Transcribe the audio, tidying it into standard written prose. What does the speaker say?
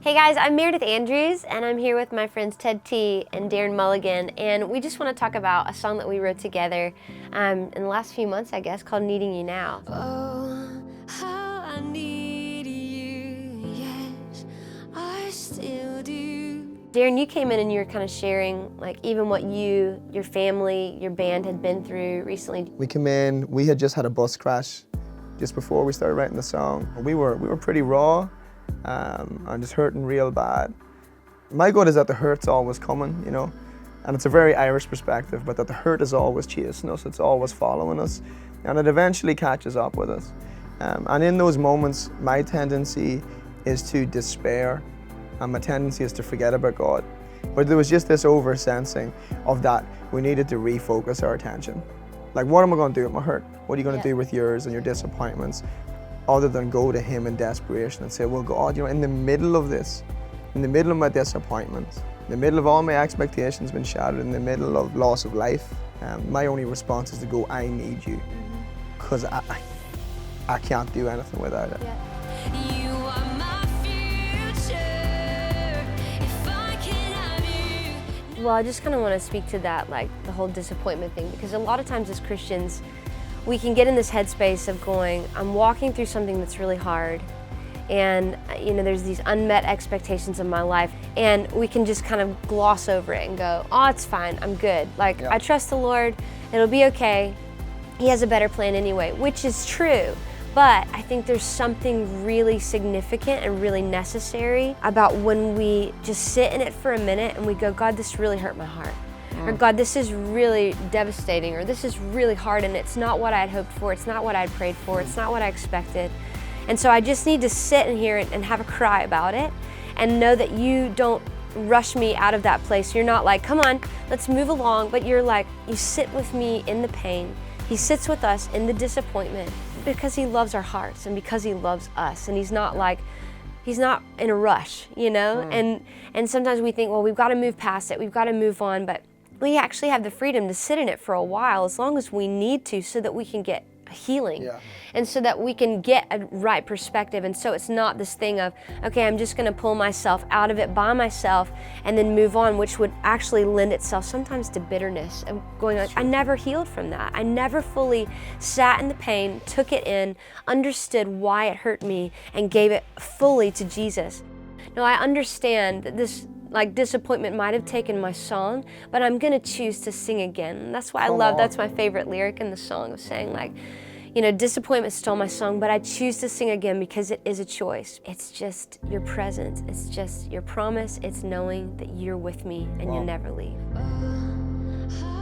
Hey guys, I'm Meredith Andrews, and I'm here with my friends Ted T and Darren Mulligan, and we just want to talk about a song that we wrote together in the last few months, I guess, called Needing You Now. Oh, how I need you, yes, I still do. Darren, you came in and you were kind of sharing, like, even what you, your family, your band had been through recently. We came in, we had just had a bus crash just before we started writing the song. We were pretty raw. I'm just hurting real bad. My gut is that the hurt's always coming, you know, and it's a very Irish perspective, but that the hurt is always chasing us, it's always following us, and it eventually catches up with us. And in those moments, my tendency is to despair, and my tendency is to forget about God. But there was just this over-sensing of that we needed to refocus our attention. Like, what am I going to do with my hurt? What are you going to do with yours and your disappointments? Other than go to Him in desperation and say, well, God, you know, in the middle of this, in the middle of my disappointments, in the middle of all my expectations being shattered, in the middle of loss of life, my only response is to go, I need you, because I can't do anything without it. Yeah. You are my future, if I can have you. Well, I just kind of want to speak to that, like, the whole disappointment thing, because a lot of times as Christians, we can get in this headspace of going, I'm walking through something that's really hard, and you know, there's these unmet expectations of my life, and we can just kind of gloss over it and go, oh, it's fine, I'm good. Like, I trust the Lord, it'll be okay. He has a better plan anyway, which is true. But I think there's something really significant and really necessary about when we just sit in it for a minute and we go, God, this really hurt my heart. Or God, this is really devastating, or this is really hard, and it's not what I had hoped for, it's not what I had prayed for, it's not what I expected. And so I just need to sit in here and have a cry about it, and know that you don't rush me out of that place. You're not like, come on, let's move along, but you're like, you sit with me in the pain. He sits with us in the disappointment because He loves our hearts and because He loves us, and He's not like, He's not in a rush, you know? And sometimes we think, well, we've got to move past it, we've got to move on, but we actually have the freedom to sit in it for a while as long as we need to, so that we can get healing and so that we can get a right perspective. And so it's not this thing of, okay, I'm just going to pull myself out of it by myself and then move on, which would actually lend itself sometimes to bitterness and going like, I never healed from that. I never fully sat in the pain, took it in, understood why it hurt me, and gave it fully to Jesus. Now, I understand that this disappointment might have taken my song, but I'm gonna choose to sing again. And that's why that's my favorite lyric in the song, of saying, like, you know, disappointment stole my song, but I choose to sing again because it is a choice. It's just your presence, it's just your promise, it's knowing that you're with me and you'll never leave. Oh,